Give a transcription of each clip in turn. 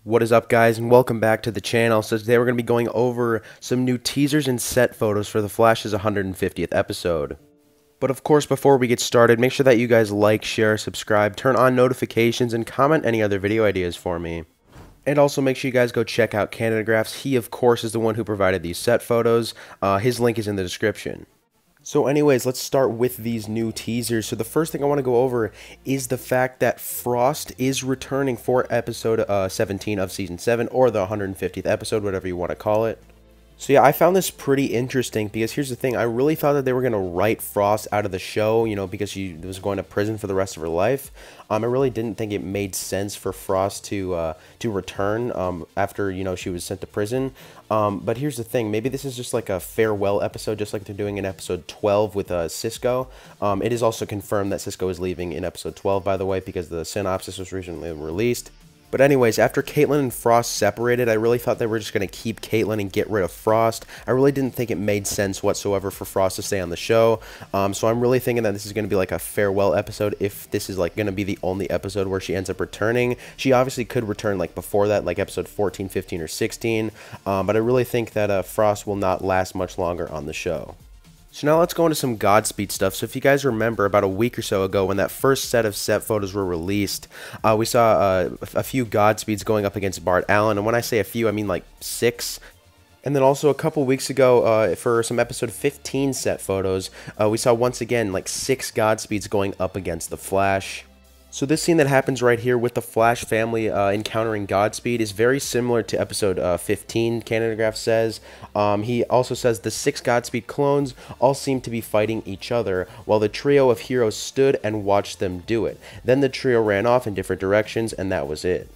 What is up, guys, and welcome back to the channel. So today we're going to be going over some new teasers and set photos for The Flash's 150th episode. But of course, before we get started, make sure that you guys like, share, subscribe, turn on notifications, and comment any other video ideas for me. And also make sure you guys go check out Canadagraphs. He, of course, is the one who provided these set photos. His link is in the description. So anyways, let's start with these new teasers. So the first thing I want to go over is the fact that Frost is returning for episode 17 of season 7, or the 150th episode, whatever you want to call it. So yeah, I found this pretty interesting because here's the thing. I really thought that they were going to write Frost out of the show, you know, because she was going to prison for the rest of her life. I really didn't think it made sense for Frost to return after, you know, she was sent to prison. But here's the thing. Maybe this is just like a farewell episode, just like they're doing in episode 12 with Cisco. It is also confirmed that Cisco is leaving in episode 12, by the way, because the synopsis was recently released. But anyways, after Caitlin and Frost separated, I really thought they were just going to keep Caitlin and get rid of Frost. I really didn't think it made sense whatsoever for Frost to stay on the show. So I'm really thinking that this is going to be like a farewell episode, if this is like going to be the only episode where she ends up returning. She obviously could return like before that, like episode 14, 15, or 16. But I really think that Frost will not last much longer on the show. So now let's go into some Godspeed stuff. So if you guys remember, about a week or so ago when that first set of set photos were released, we saw a few Godspeeds going up against Bart Allen. And when I say a few, I mean like 6. And then also a couple weeks ago, for some episode 15 set photos, we saw once again like 6 Godspeeds going up against the Flash. So this scene that happens right here with the Flash family encountering Godspeed is very similar to episode 15, Canadagraph says. He also says the 6 Godspeed clones all seem to be fighting each other, while the trio of heroes stood and watched them do it. Then the trio ran off in different directions, and that was it.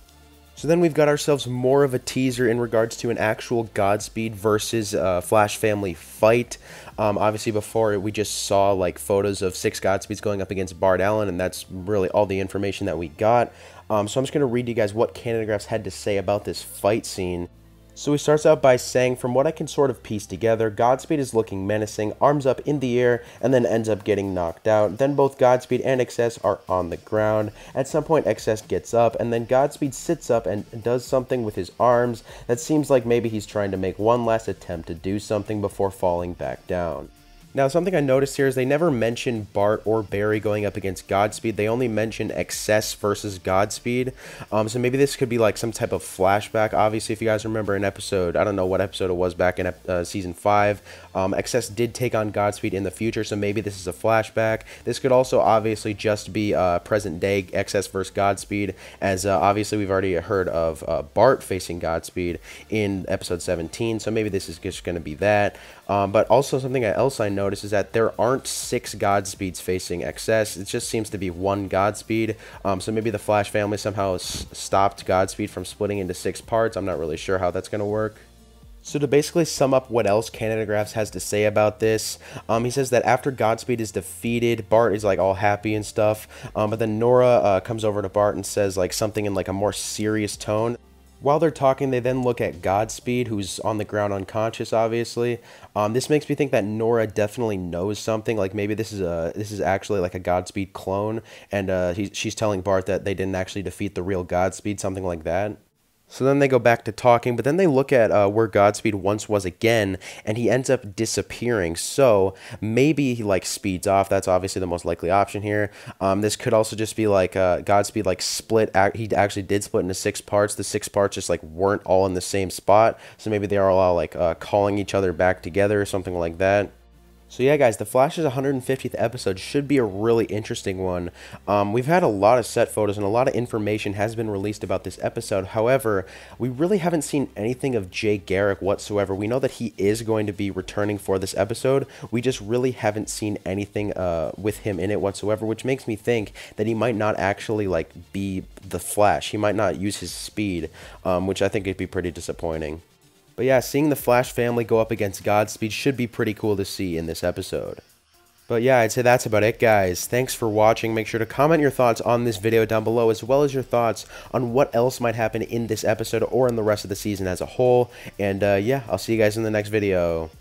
So then we've got ourselves more of a teaser in regards to an actual Godspeed versus Flash family fight. Obviously before we just saw like photos of 6 Godspeeds going up against Bart Allen, and that's really all the information that we got. So I'm just going to read you guys what Canadagraphs had to say about this fight scene. So he starts out by saying, from what I can sort of piece together, Godspeed is looking menacing, arms up in the air, and then ends up getting knocked out. Then both Godspeed and Excess are on the ground. At some point, Excess gets up, and then Godspeed sits up and does something with his arms that seems like maybe he's trying to make one last attempt to do something before falling back down. Now, something I noticed here is they never mention Bart or Barry going up against Godspeed. They only mention Excess versus Godspeed. So maybe this could be like some type of flashback. Obviously, if you guys remember an episode, I don't know what episode it was back in season 5, Excess did take on Godspeed in the future, so maybe this is a flashback. This could also obviously just be present day Excess versus Godspeed, as obviously we've already heard of Bart facing Godspeed in episode 17, so maybe this is just going to be that. But also something else I noticed is that there aren't 6 Godspeeds facing Excess. It just seems to be 1 Godspeed. So maybe the Flash family somehow stopped Godspeed from splitting into 6 parts. I'm not really sure how that's going to work. So to basically sum up what else Canadagraphs has to say about this, he says that after Godspeed is defeated, Bart is like all happy and stuff. But then Nora comes over to Bart and says like something in like a more serious tone. While they're talking, they then look at Godspeed, who's on the ground unconscious, obviously. This makes me think that Nora definitely knows something. Like maybe this is actually like a Godspeed clone, and she's telling Bart that they didn't actually defeat the real Godspeed, something like that. So then they go back to talking, but then they look at where Godspeed once was again, and he ends up disappearing. So maybe he like speeds off. That's obviously the most likely option here. This could also just be like Godspeed like split. He actually did split into 6 parts. The 6 parts just like weren't all in the same spot. So maybe they are all like calling each other back together or something like that. So yeah, guys, The Flash's 150th episode should be a really interesting one. We've had a lot of set photos and a lot of information has been released about this episode. However, we really haven't seen anything of Jay Garrick whatsoever. We know that he is going to be returning for this episode. We just really haven't seen anything with him in it whatsoever, which makes me think that he might not actually like be the Flash. He might not use his speed, which I think would be pretty disappointing. But yeah, seeing the Flash family go up against Godspeed should be pretty cool to see in this episode. But yeah, I'd say that's about it, guys. Thanks for watching. Make sure to comment your thoughts on this video down below, as well as your thoughts on what else might happen in this episode or in the rest of the season as a whole. And yeah, I'll see you guys in the next video.